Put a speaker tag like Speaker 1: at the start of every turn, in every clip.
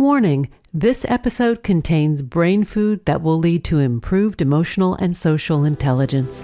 Speaker 1: Warning, this episode contains brain food that will lead to improved emotional and social intelligence.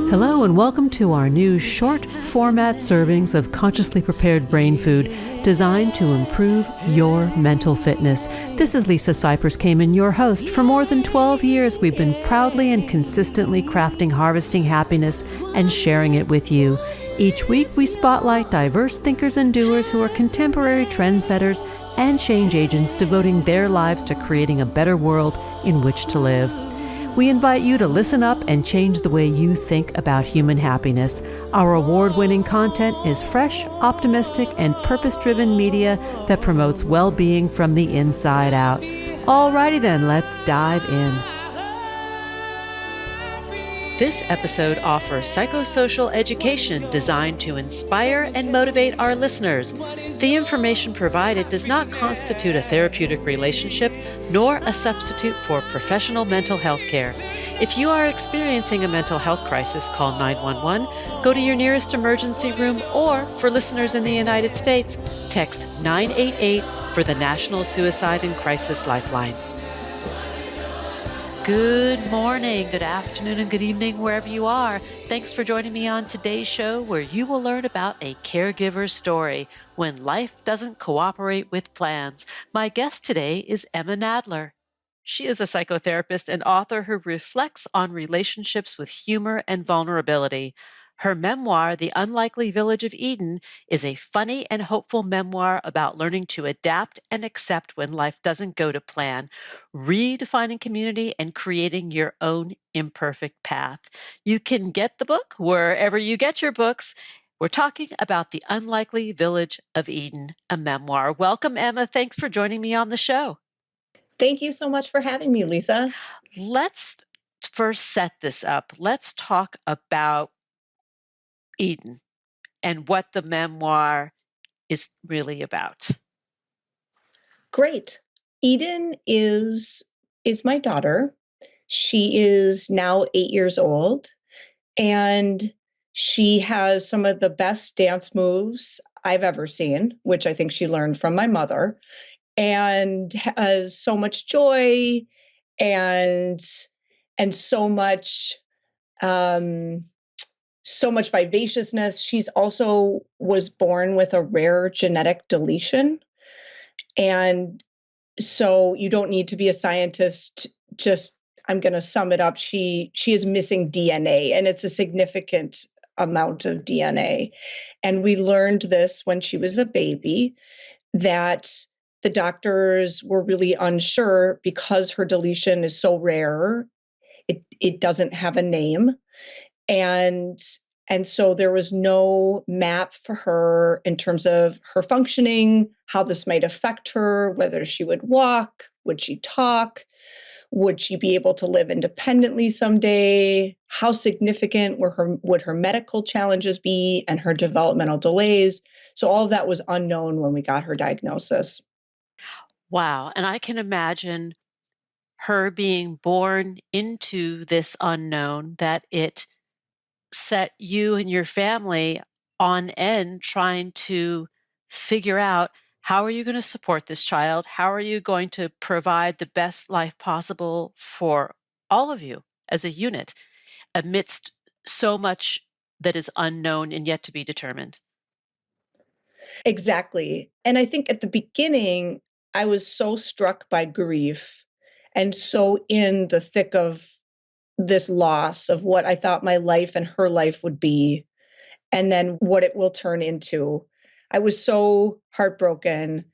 Speaker 1: Hello and welcome to our new short format servings of consciously prepared brain food designed to improve your mental fitness. This is Lisa Cypers Kamen, your host. For more than 12 years, we've been proudly and consistently crafting harvesting happiness and sharing it with you. Each week, we spotlight diverse thinkers and doers who are contemporary trendsetters and change agents devoting their lives to creating a better world in which to live. We invite you to listen up and change the way you think about human happiness. Our award-winning content is fresh, optimistic, and purpose-driven media that promotes well-being from the inside out. Alrighty then, let's dive in. This episode offers psychosocial education designed to inspire and motivate our listeners. The information provided does not constitute a therapeutic relationship nor a substitute for professional mental health care. If you are experiencing a mental health crisis, call 911, go to your nearest emergency room, or for listeners in the United States, text 988 for the National Suicide and Crisis Lifeline. Good morning, good afternoon, and good evening, wherever you are. Thanks for joining me on today's show, where you will learn about a caregiver's story when life doesn't cooperate with plans. My guest today is Emma Nadler. She is a psychotherapist and author who reflects on relationships with humor and vulnerability. Her memoir, The Unlikely Village of Eden, is a funny and hopeful memoir about learning to adapt and accept when life doesn't go to plan, redefining community, and creating your own imperfect path. You can get the book wherever you get your books. We're talking about The Unlikely Village of Eden, a memoir. Welcome, Emma. Thanks for joining me on the show.
Speaker 2: Thank you so much for having me, Lisa.
Speaker 1: Let's first set this up. Let's talk about Eden and what the memoir is really about.
Speaker 2: Great. Eden is my daughter. She is now 8 years old, and she has some of the best dance moves I've ever seen, which I think she learned from my mother, and has so much joy and so much vivaciousness. She's also was born with a rare genetic deletion. And so you don't need to be a scientist. Just, I'm going to sum it up. She is missing DNA, and it's a significant amount of DNA. And we learned this when she was a baby, that the doctors were really unsure because her deletion is so rare. It doesn't have a name. And so there was no map for her in terms of her functioning, how this might affect her, whether she would walk, would she talk, would she be able to live independently someday, how significant would her medical challenges be and her developmental delays. So all of that was unknown when we got her diagnosis.
Speaker 1: Wow. And I can imagine her being born into this unknown, that it set you and your family on end trying to figure out, how are you going to support this child? How are you going to provide the best life possible for all of you as a unit amidst so much that is unknown and yet to be determined?
Speaker 2: Exactly. And I think at the beginning, I was so struck by grief and so in the thick of this loss of what I thought my life and her life would be, and then what it will turn into. I was so heartbroken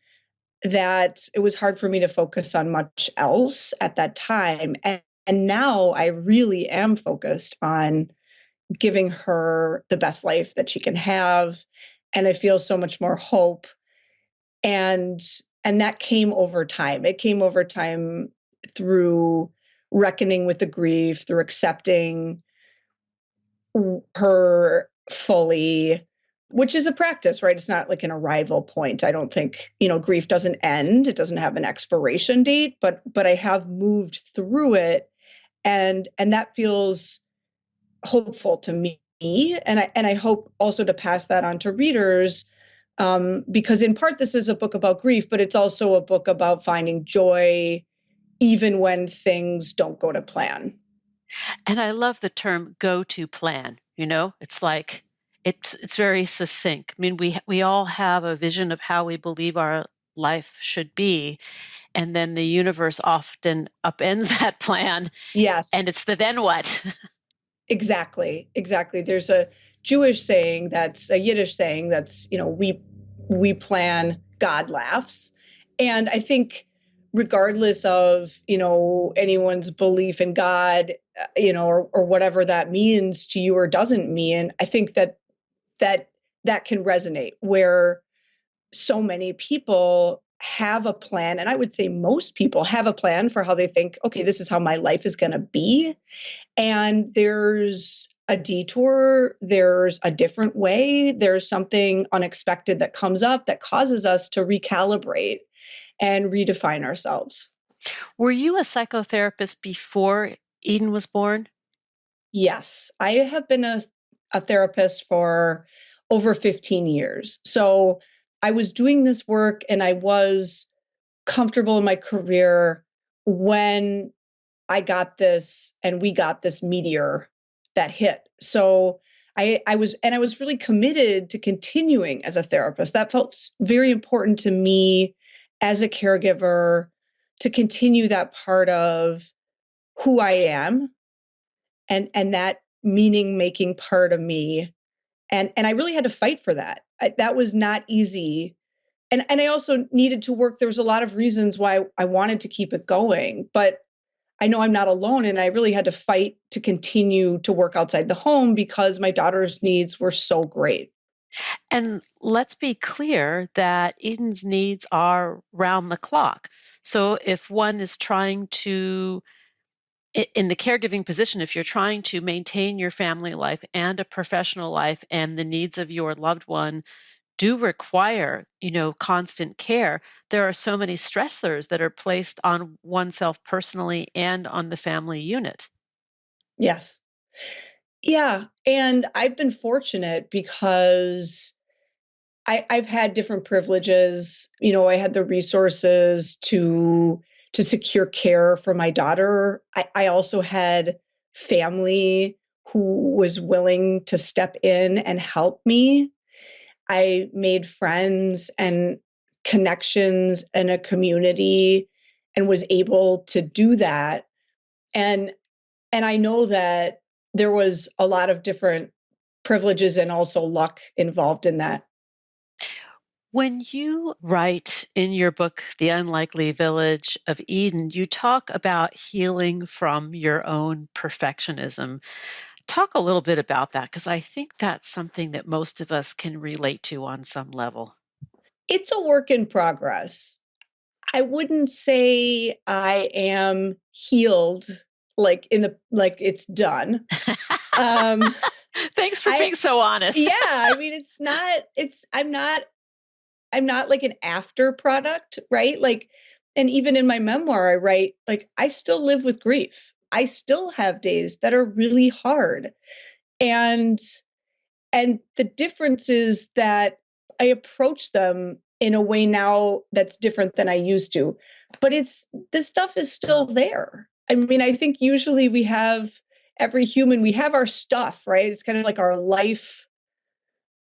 Speaker 2: that it was hard for me to focus on much else at that time. And now I really am focused on giving her the best life that she can have. And I feel so much more hope. And that came over time. It came over time through reckoning with the grief, through accepting her fully, which is a practice, right? It's not like an arrival point. I don't think, grief doesn't end. It doesn't have an expiration date, but I have moved through it. And that feels hopeful to me. me, and I hope also to pass that on to readers, because in part this is a book about grief, but it's also a book about finding joy even when things don't go to plan.
Speaker 1: And I love the term go to plan, it's like it's very succinct. I mean, we all have a vision of how we believe our life should be, and then the universe often upends that plan,
Speaker 2: Yes.
Speaker 1: and it's the then what.
Speaker 2: Exactly, exactly. There's a Jewish saying, that's a Yiddish saying, that's, we plan, God laughs. And I think regardless of, anyone's belief in God, or whatever that means to you or doesn't mean, I think that that can resonate, where so many people have a plan, and I would say most people have a plan for how they think, okay, this is how my life is going to be, and there's a detour, there's a different way, there's something unexpected that comes up that causes us to recalibrate and redefine ourselves.
Speaker 1: Were you a psychotherapist before Eden was born?
Speaker 2: Yes, I have been a therapist for over 15 years. So I was doing this work and I was comfortable in my career when I got this and we got this meteor that hit. So I was really committed to continuing as a therapist. That felt very important to me as a caregiver, to continue that part of who I am, and that meaning making part of me. And I really had to fight for that. That was not easy. And I also needed to work. There was a lot of reasons why I wanted to keep it going, but I know I'm not alone, and I really had to fight to continue to work outside the home because my daughter's needs were so great.
Speaker 1: And let's be clear that Eden's needs are round the clock. So if one is trying to, in the caregiving position, if you're trying to maintain your family life and a professional life, and the needs of your loved one do require, constant care, there are so many stressors that are placed on oneself personally and on the family unit.
Speaker 2: Yes. Yeah. And I've been fortunate because I've had different privileges. I had the resources to secure care for my daughter. I also had family who was willing to step in and help me. I made friends and connections in a community and was able to do that. And I know that there was a lot of different privileges and also luck involved in that.
Speaker 1: When you write in your book, The Unlikely Village of Eden, you talk about healing from your own perfectionism. Talk a little bit about that, because I think that's something that most of us can relate to on some level.
Speaker 2: It's a work in progress. I wouldn't say I am healed, like it's done. Um
Speaker 1: Thanks for
Speaker 2: I
Speaker 1: being so honest.
Speaker 2: Yeah, I mean I'm not like an after product, right? Like, and even in my memoir, I write, like, I still live with grief. I still have days that are really hard. And the difference is that I approach them in a way now that's different than I used to. But this stuff is still there. I mean, I think usually every human, we have our stuff, right? It's kind of like our life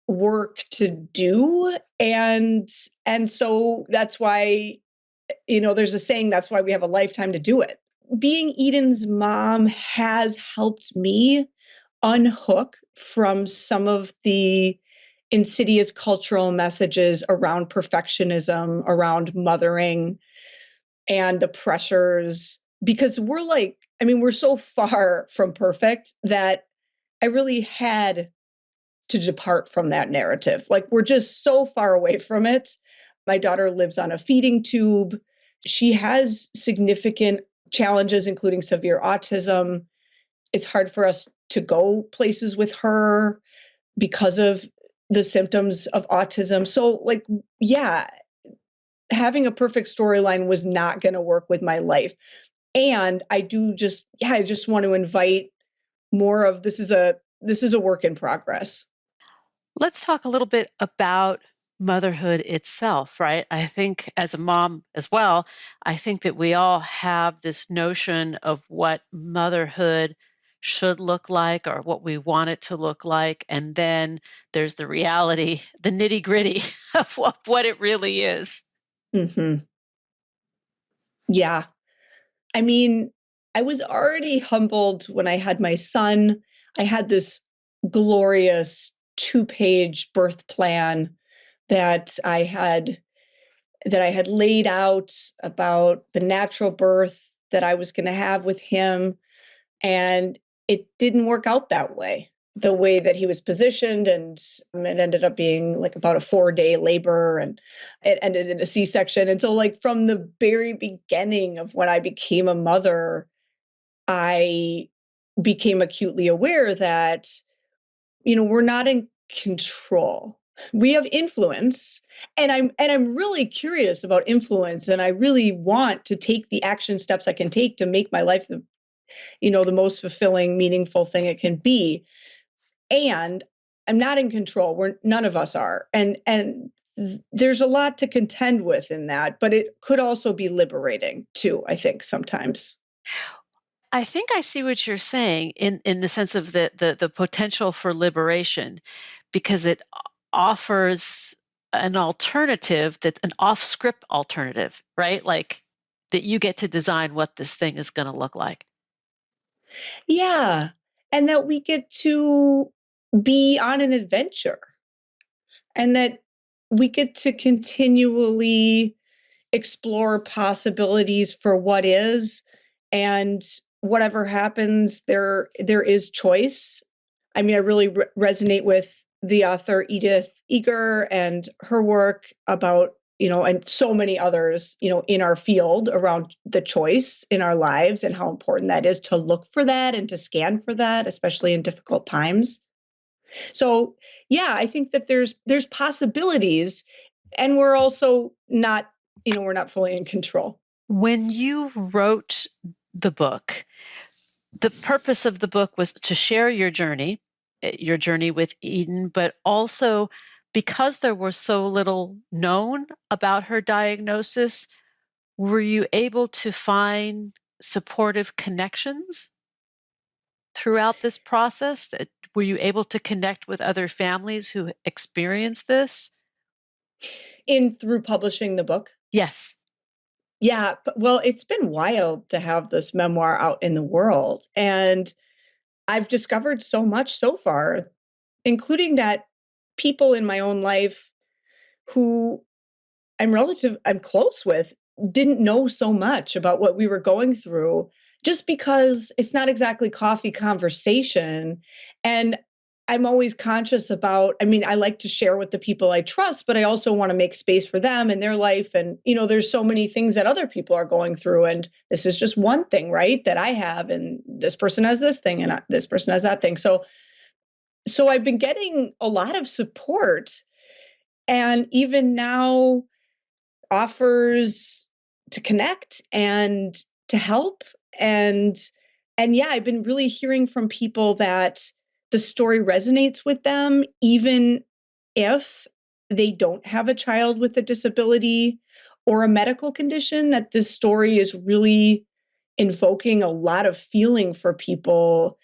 Speaker 2: work to do. And so that's why, there's a saying, that's why we have a lifetime to do it. Being Eden's mom has helped me unhook from some of the insidious cultural messages around perfectionism, around mothering, and the pressures, because we're so far from perfect that I really had to depart from that narrative. Like, we're just so far away from it. My daughter lives on a feeding tube. She has significant challenges, including severe autism. It's hard for us to go places with her because of the symptoms of autism. So, like, yeah, having a perfect storyline was not going to work with my life. And I just want to invite more of, this is this is a work in progress.
Speaker 1: Let's talk a little bit about motherhood itself, right? I think as a mom as well, I think that we all have this notion of what motherhood should look like or what we want it to look like. And then there's the reality, the nitty gritty of what it really is.
Speaker 2: Hmm. Yeah. I mean, I was already humbled when I had my son. I had this glorious 2-page birth plan that I had laid out about the natural birth that I was going to have with him, and it didn't work out that way. The way that he was positioned, and it ended up being like about a 4-day labor, and it ended in a C-section. And so, like, from the very beginning of when I became a mother, I became acutely aware that, we're not in control. We have influence, and I'm really curious about influence, and I really want to take the action steps I can take to make my life the most fulfilling, meaningful thing it can be. And I'm not in control. None of us are. And there's a lot to contend with in that, but it could also be liberating too, I think, sometimes.
Speaker 1: I think I see what you're saying in the sense of the potential for liberation, because it offers an alternative that's an off-script alternative, right? Like that you get to design what this thing is going to look like.
Speaker 2: Yeah. And that we get to be on an adventure, and that we get to continually explore possibilities for what is, and whatever happens, there is choice. I mean, I really resonate with the author Edith Eger and her work about, and so many others, in our field around the choice in our lives and how important that is to look for that and to scan for that, especially in difficult times. So, yeah, I think that there's possibilities, and we're also not, we're not fully in control.
Speaker 1: When you wrote the book, the purpose of the book was to share your journey with Eden, but also because there was so little known about her diagnosis, were you able to find supportive connections throughout this process? Were you able to connect with other families who experienced this?
Speaker 2: Through publishing the book?
Speaker 1: Yes.
Speaker 2: Yeah, well, it's been wild to have this memoir out in the world, and I've discovered so much so far, including that people in my own life who I'm close with didn't know so much about what we were going through, just because it's not exactly coffee conversation. And I'm always conscious about, I mean, I like to share with the people I trust, but I also want to make space for them and their life. And, there's so many things that other people are going through. And this is just one thing, right, that I have. And this person has this thing, and this person has that thing. So I've been getting a lot of support. And even now, offers to connect and to help. And yeah, I've been really hearing from people that the story resonates with them, even if they don't have a child with a disability or a medical condition, that this story is really invoking a lot of feeling for people,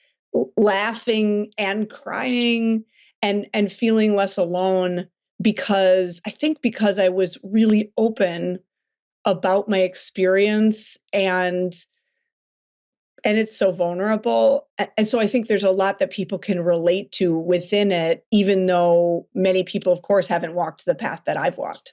Speaker 2: laughing and crying, and feeling less alone, because I was really open about my experience, and it's so vulnerable. And so I think there's a lot that people can relate to within it, even though many people, of course, haven't walked the path that I've walked.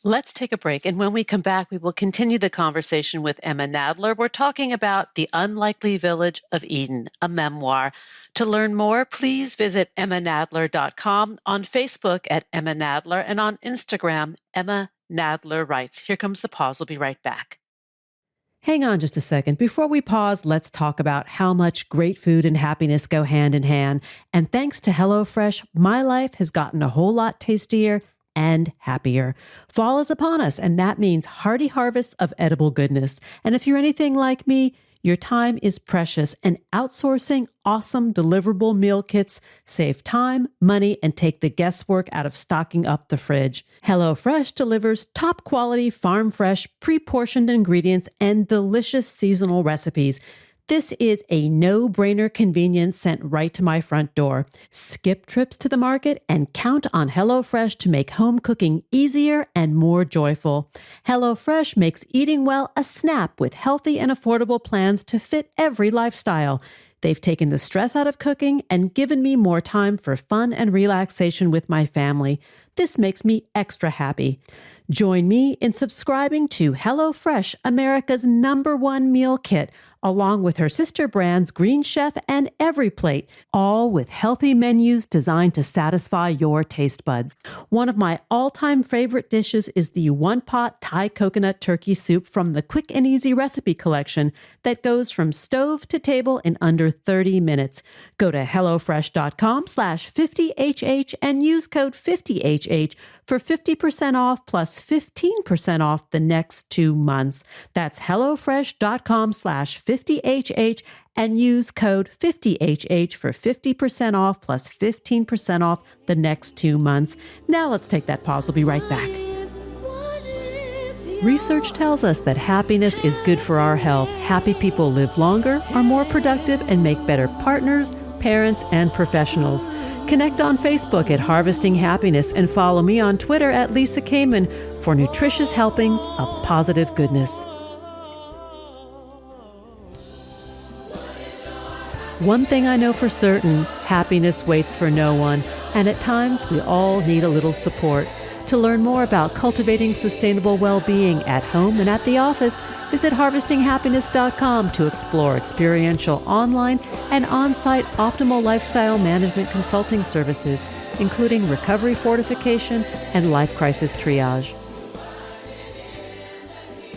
Speaker 1: Let's take a break. And when we come back, we will continue the conversation with Emma Nadler. We're talking about The Unlikely Village of Eden, a memoir. To learn more, please visit emmanadler.com, on Facebook at Emma Nadler, and on Instagram, Emma Nadler Writes. Here comes the pause. We'll be right back. Hang on just a second. Before we pause, let's talk about how much great food and happiness go hand in hand. And thanks to HelloFresh, my life has gotten a whole lot tastier and happier. Fall is upon us, and that means hearty harvests of edible goodness. And if you're anything like me, Your time is precious, and outsourcing awesome deliverable meal kits save time, money, and take the guesswork out of stocking up the fridge. HelloFresh delivers top quality, farm fresh, pre-portioned ingredients and delicious seasonal recipes. This is a no-brainer convenience sent right to my front door. Skip trips to the market and count on HelloFresh to make home cooking easier and more joyful. HelloFresh makes eating well a snap with healthy and affordable plans to fit every lifestyle. They've taken the stress out of cooking and given me more time for fun and relaxation with my family. This makes me extra happy. Join me in subscribing to HelloFresh, America's #1 meal kit, along with her sister brands Green Chef and Every Plate, all with healthy menus designed to satisfy your taste buds. One of my all-time favorite dishes is the one-pot Thai coconut turkey soup from the Quick and Easy recipe collection that goes from stove to table in under 30 minutes. Go to HelloFresh.com/50HH and use code 50HH for 50% off plus 15% off the next 2 months. That's HelloFresh.com/50HH and use code 50HH for 50% off plus 15% off the next 2 months. Now let's take that pause. We'll be right back. Research tells us that happiness is good for our health. Happy people live longer, are more productive, and make better partners, parents, and professionals. Connect on Facebook at Harvesting Happiness and follow me on Twitter at Lisa Kamen for nutritious helpings of positive goodness. One thing I know for certain, happiness waits for no one, and at times we all need a little support. To learn more about cultivating sustainable well-being at home and at the office, visit harvestinghappiness.com to explore experiential online and on-site optimal lifestyle management consulting services, including recovery fortification and life crisis triage.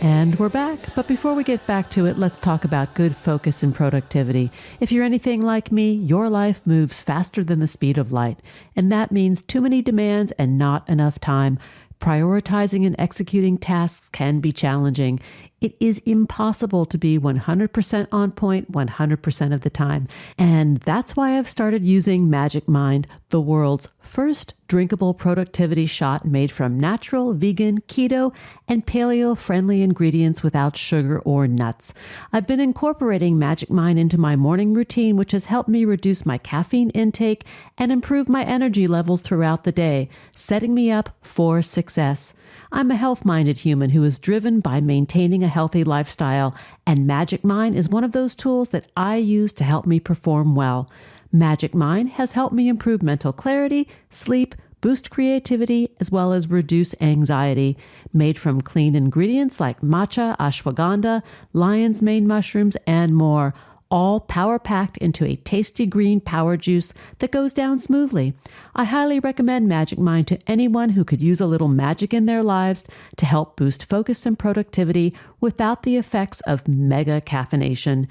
Speaker 1: And we're back. But before we get back to it, let's talk about good focus and productivity. If you're anything like me, your life moves faster than the speed of light. And that means too many demands and not enough time. Prioritizing and executing tasks can be challenging. It is impossible to be 100% on point 100% of the time. And that's why I've started using Magic Mind, the world's first drinkable productivity shot made from natural, vegan, keto, and paleo-friendly ingredients without sugar or nuts. I've been incorporating Magic Mind into my morning routine, which has helped me reduce my caffeine intake and improve my energy levels throughout the day, setting me up for success. I'm a health-minded human who is driven by maintaining a healthy lifestyle, and Magic Mind is one of those tools that I use to help me perform well. Magic Mind has helped me improve mental clarity, sleep, boost creativity, as well as reduce anxiety. Made from clean ingredients like matcha, ashwagandha, lion's mane mushrooms, and more, all power-packed into a tasty green power juice that goes down smoothly. I highly recommend Magic Mind to anyone who could use a little magic in their lives to help boost focus and productivity without the effects of mega caffeination.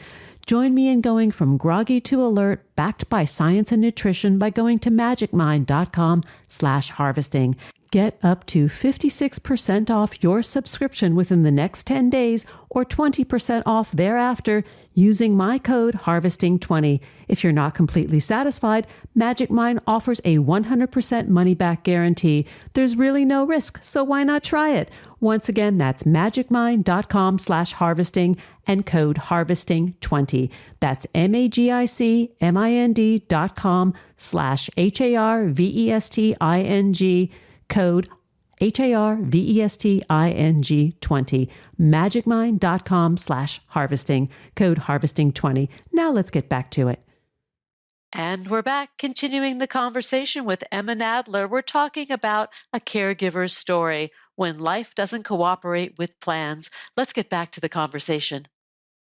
Speaker 1: Join me in going from groggy to alert, backed by science and nutrition by going to magicmind.com/harvesting. Get up to 56% off your subscription within the next 10 days or 20% off thereafter using my code HARVESTING20. If you're not completely satisfied, Magic Mind offers a 100% money-back guarantee. There's really no risk, so why not try it? Once again, that's magicmind.com/harvesting and code HARVESTING20. That's magicmind.com/HARVESTING, code HARVESTING20, magicmind.com/harvesting, code HARVESTING20. Now let's get back to it. And we're back, continuing the conversation with Emma Nadler. We're talking about a caregiver's story when life doesn't cooperate with plans. Let's get back to the conversation.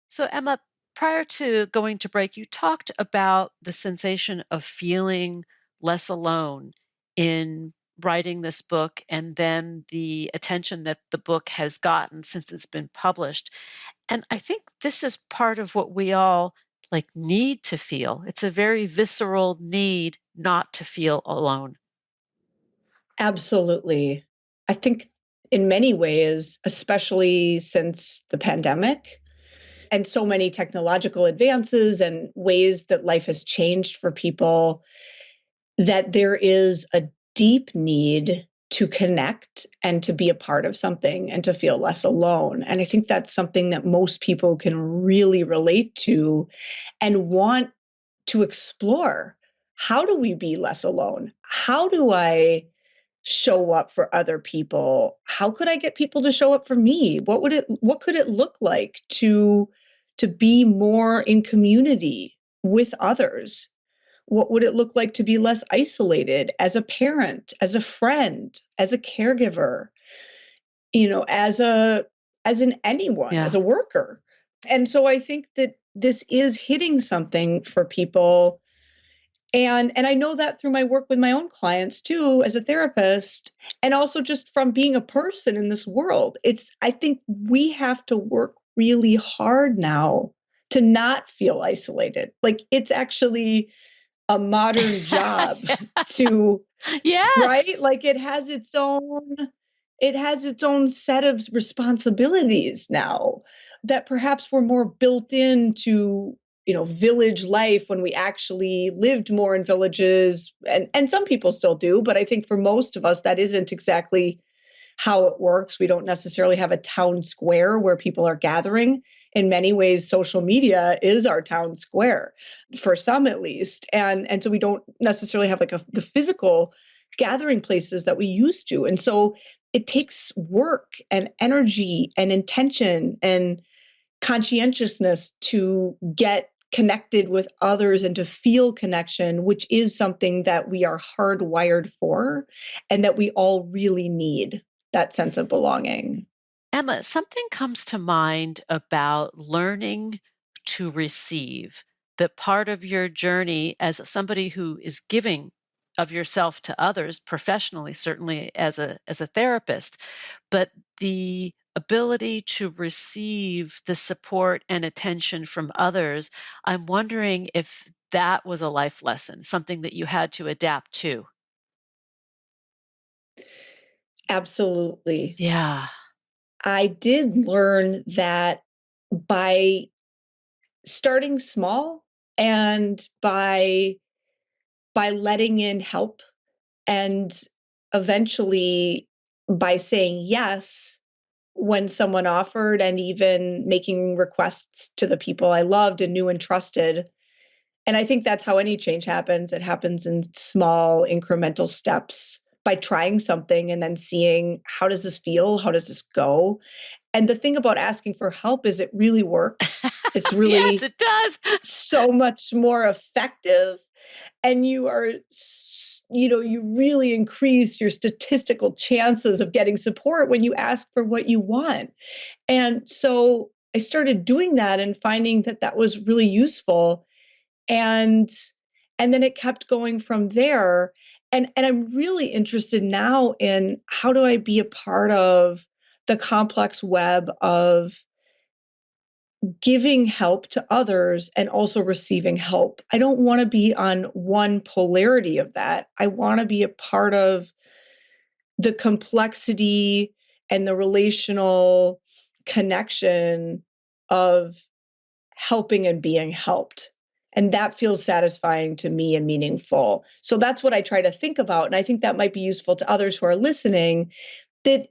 Speaker 1: So Emma, prior to going to break, you talked about the sensation of feeling less alone in writing this book and then the attention that the book has gotten since it's been published. And I think this is part of what we all need to feel. It's a very visceral need not to feel alone.
Speaker 2: Absolutely. I think in many ways, especially since the pandemic, and so many technological advances and ways that life has changed for people, that there is a deep need to connect and to be a part of something and to feel less alone. And I think that's something that most people can really relate to and want to explore. How do we be less alone? How do I show up for other people? How could I get people to show up for me? What could it look like to be more in community with others? What would it look like to be less isolated as a parent, as a friend, as a caregiver, as an anyone,
Speaker 1: Yeah.
Speaker 2: as a worker? And so I think that this is hitting something for people. And I know that through my work with my own clients too, as a therapist, and also just from being a person in this world. I think we have to work really hard now to not feel isolated. Like, it's actually a modern job to,
Speaker 1: Yes.
Speaker 2: right? Like, it has its own set of responsibilities now that perhaps were more built into, village life when we actually lived more in villages, and some people still do, but I think for most of us that isn't exactly how it works. We don't necessarily have a town square where people are gathering. In many ways, social media is our town square, for some at least. And so we don't necessarily have like the physical gathering places that we used to. And so it takes work and energy and intention and conscientiousness to get connected with others and to feel connection, which is something that we are hardwired for and that we all really need, that sense of belonging.
Speaker 1: Emma, something comes to mind about learning to receive, that part of your journey as somebody who is giving of yourself to others professionally, certainly as a therapist, but the ability to receive the support and attention from others. I'm wondering if that was a life lesson, something that you had to adapt to.
Speaker 2: Absolutely.
Speaker 1: Yeah.
Speaker 2: I did learn that by starting small and by letting in help, and eventually by saying yes when someone offered, and even making requests to the people I loved and knew and trusted. And I think that's how any change happens. It happens in small incremental steps, by trying something and then seeing, how does this feel? How does this go? And the thing about asking for help is it really works. It's
Speaker 1: Yes,
Speaker 2: really
Speaker 1: it does.
Speaker 2: so much more effective. And you really increase your statistical chances of getting support when you ask for what you want. And so I started doing that and finding that that was really useful. And then it kept going from there. And I'm really interested now in, how do I be a part of the complex web of giving help to others and also receiving help. I don't want to be on one polarity of that. I want to be a part of the complexity and the relational connection of helping and being helped. And that feels satisfying to me and meaningful. So that's what I try to think about. And I think that might be useful to others who are listening, that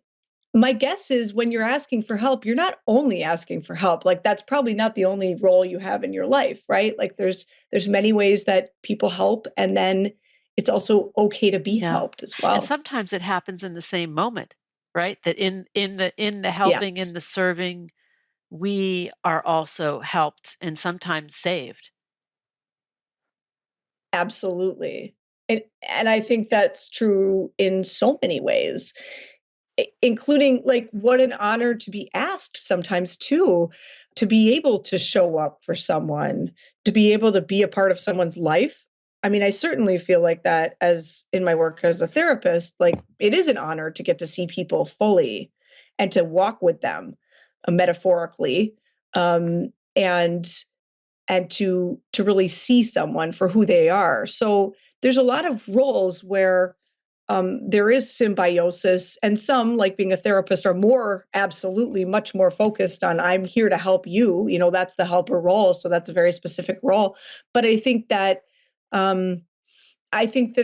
Speaker 2: my guess is, when you're asking for help, you're not only asking for help. Like, that's probably not the only role you have in your life, right? Like, there's many ways that people help, and then it's also okay to be
Speaker 1: Yeah.
Speaker 2: helped as
Speaker 1: And
Speaker 2: well.
Speaker 1: sometimes it happens in the same moment, right? That in the helping, in
Speaker 2: Yes,
Speaker 1: the serving, we are also helped and sometimes saved.
Speaker 2: absolutely. And I think that's true in so many ways, including, like, what an honor to be asked sometimes too, to be able to show up for someone, to be able to be a part of someone's life. I mean, I certainly feel like that as in my work as a therapist. Like, it is an honor to get to see people fully and to walk with them, metaphorically, and to really see someone for who they are. So there's a lot of roles where there is symbiosis, and some, like being a therapist, are more absolutely much more focused on I'm here to help you. That's the helper role, so that's a very specific role. But I think that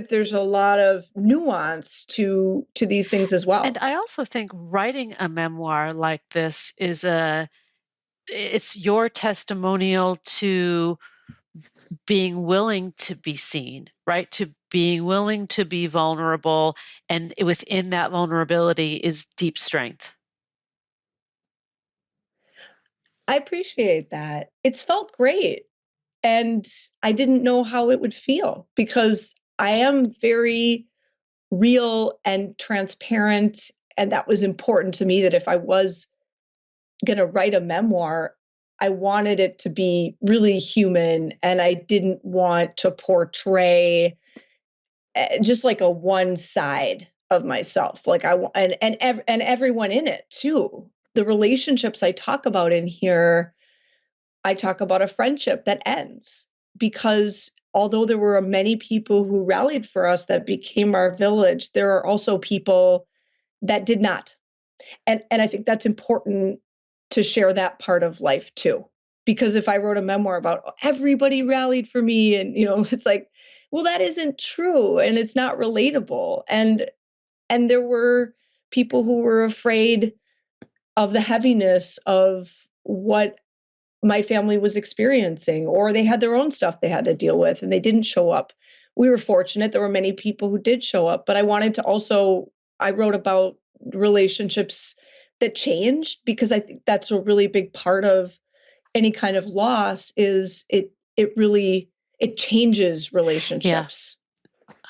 Speaker 2: there's a lot of nuance to these things as well.
Speaker 1: And I also think writing a memoir like this it's your testimonial to being willing to be seen, right? To being willing to be vulnerable. And within that vulnerability is deep strength.
Speaker 2: I appreciate that. It's felt great. And I didn't know how it would feel because I am very real and transparent. And that was important to me, that if I was going to write a memoir, I wanted it to be really human. And I didn't want to portray just like a one side of myself. Like and everyone in it too. The relationships I talk about in here, I talk about a friendship that ends because although there were many people who rallied for us that became our village, there are also people that did not. And I think that's important to share that part of life too. Because if I wrote a memoir about everybody rallied for me and it's like, well, that isn't true and it's not relatable. And there were people who were afraid of the heaviness of what my family was experiencing, or they had their own stuff they had to deal with and they didn't show up. We were fortunate. There were many people who did show up, but I wanted to also, I wrote about relationships that changed because I think that's a really big part of any kind of loss is it changes relationships.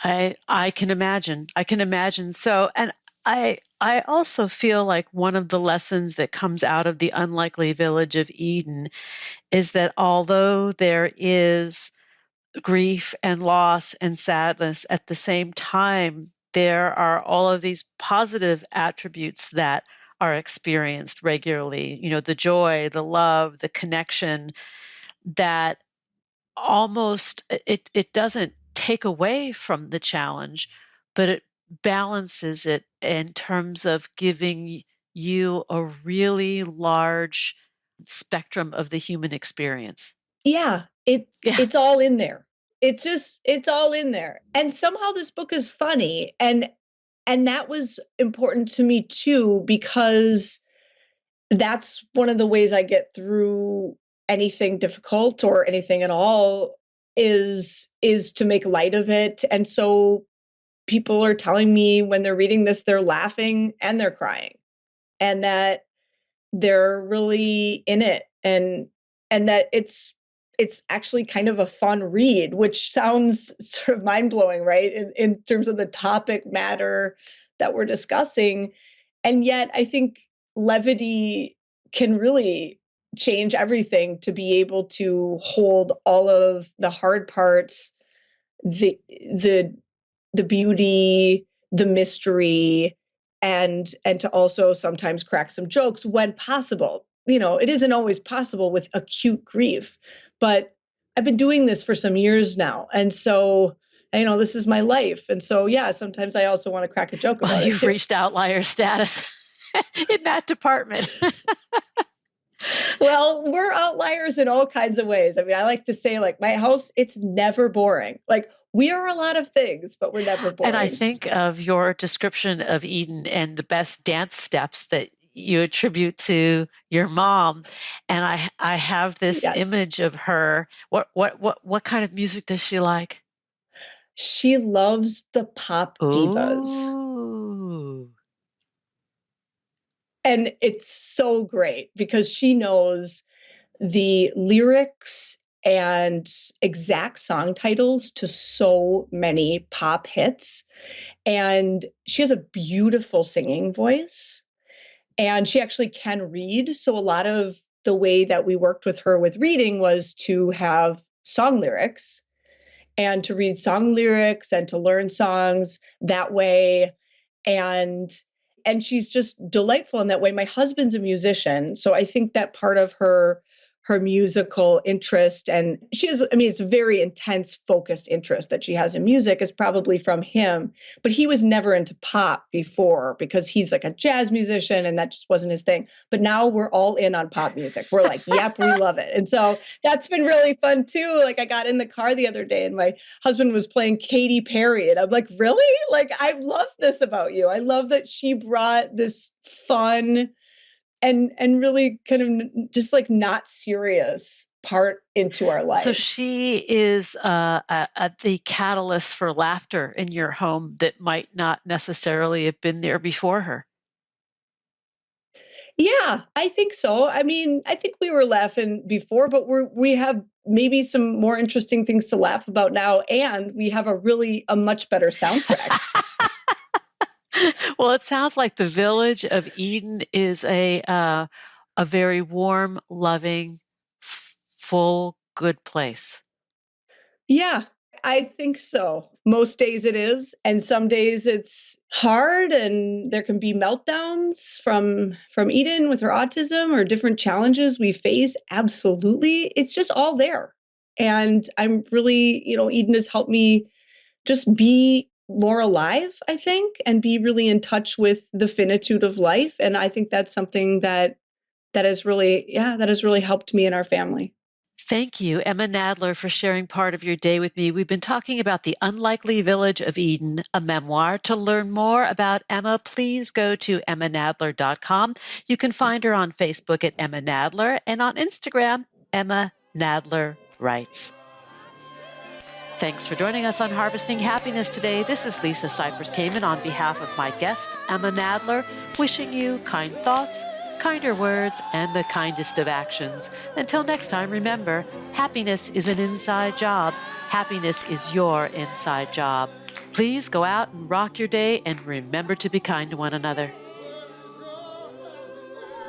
Speaker 1: I can imagine. I can imagine. So, and I also feel like one of the lessons that comes out of the unlikely village of Eden is that although there is grief and loss and sadness, at the same time, there are all of these positive attributes that are experienced regularly. The joy, the love, the connection that almost it doesn't take away from the challenge, but it balances it in terms of giving you a really large spectrum of the human experience.
Speaker 2: Yeah, it's all in there. It's all in there. And somehow this book is funny, and that was important to me too, because that's one of the ways I get through anything difficult or anything at all is to make light of it. And so people are telling me when they're reading this, they're laughing and they're crying, and that they're really in it, and that it's actually kind of a fun read, which sounds sort of mind-blowing, right? In terms of the topic matter that we're discussing. And yet I think levity can really change everything, to be able to hold all of the hard parts, the beauty, the mystery, and to also sometimes crack some jokes when possible. It isn't always possible with acute grief, but I've been doing this for some years now. And so, this is my life. And so, yeah, sometimes I also want to crack a joke about it
Speaker 1: You've
Speaker 2: too.
Speaker 1: reached outlier status in that department.
Speaker 2: Well, we're outliers in all kinds of ways. I mean, I like to say, like, my house, it's never boring. Like, we are a lot of things, but we're never boring.
Speaker 1: And I think of your description of Eden and the best dance steps that you attribute to your mom. And I have this image of her. What kind of music does she like?
Speaker 2: She loves the pop divas.
Speaker 1: Ooh.
Speaker 2: And it's so great because she knows the lyrics and exact song titles to so many pop hits. And she has a beautiful singing voice. And she actually can read. So a lot of the way that we worked with her with reading was to have song lyrics and to read song lyrics and to learn songs that way. And she's just delightful in that way. My husband's a musician, so I think that part of her her musical interest. And it's a very intense, focused interest that she has in music is probably from him. But he was never into pop before because he's like a jazz musician and that just wasn't his thing. But now we're all in on pop music. We're like, yep, we love it. And so that's been really fun too. Like I got in the car the other day and my husband was playing Katy Perry. And I'm like, really? Like, I love this about you. I love that she brought this fun and really kind of just like not serious part into our life.
Speaker 1: So she is the catalyst for laughter in your home that might not necessarily have been there before her.
Speaker 2: Yeah, I think so. I mean, I think we were laughing before, but we have maybe some more interesting things to laugh about now, and we have a much better soundtrack.
Speaker 1: Well, it sounds like the village of Eden is a very warm, loving, full, good place.
Speaker 2: Yeah, I think so. Most days it is, and some days it's hard, and there can be meltdowns from Eden with her autism or different challenges we face. Absolutely, it's just all there, and I'm really, Eden has helped me just be more alive, I think, and be really in touch with the finitude of life. And I think that's something that has really helped me and our family.
Speaker 1: Thank you, Emma Nadler, for sharing part of your day with me. We've been talking about The Unlikely Village of Eden, a memoir. To learn more about Emma, please go to emmanadler.com. You can find her on Facebook at Emma Nadler and on Instagram, Emma Nadler Writes. Thanks for joining us on Harvesting Happiness today. This is Lisa Cypers Kamen on behalf of my guest, Emma Nadler, wishing you kind thoughts, kinder words, and the kindest of actions. Until next time, remember, happiness is an inside job. Happiness is your inside job. Please go out and rock your day and remember to be kind to one another.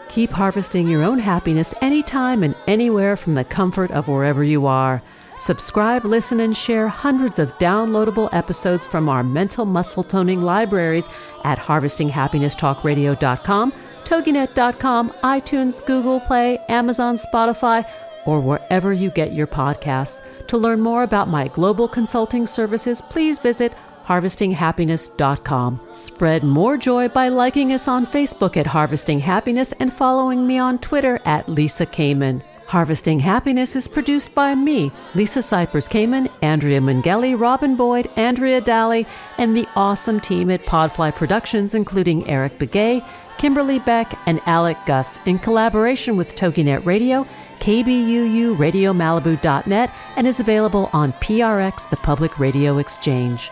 Speaker 1: Keep harvesting your own happiness anytime and anywhere from the comfort of wherever you are. Subscribe, listen, and share hundreds of downloadable episodes from our mental muscle toning libraries at harvestinghappinesstalkradio.com, toginet.com, iTunes, Google Play, Amazon, Spotify, or wherever you get your podcasts. To learn more about my global consulting services, please visit harvestinghappiness.com. Spread more joy by liking us on Facebook at Harvesting Happiness and following me on Twitter at Lisa Kamen. Harvesting Happiness is produced by me, Lisa Cypers Kamen, Andrea Mungeli, Robin Boyd, Andrea Daly, and the awesome team at Podfly Productions, including Eric Begay, Kimberly Beck, and Alec Gus, in collaboration with TogiNet Radio, KBUU, RadioMalibu.net, and is available on PRX, the Public Radio Exchange.